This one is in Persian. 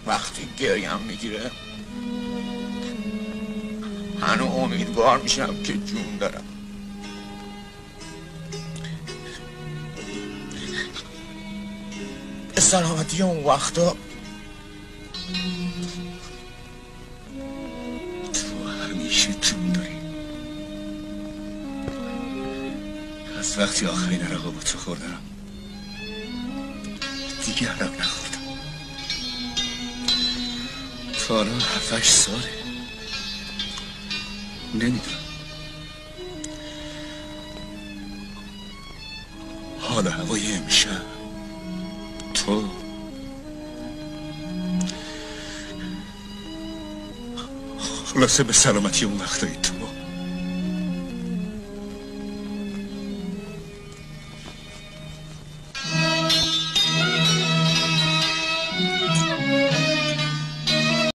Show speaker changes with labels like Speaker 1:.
Speaker 1: وقتی گریم میگیره هنو امیدوار میشم که جون دارم. به سلامتی اون وقتا
Speaker 2: تو همیشه جون داری. از وقتی آخرین عرقا با تو خوردم دیگه عرق نخوردم. تا الان 7-8 ساله. نمیدونم حال هوای امشب تو خلاصه به سلامتی اون وقتایی تو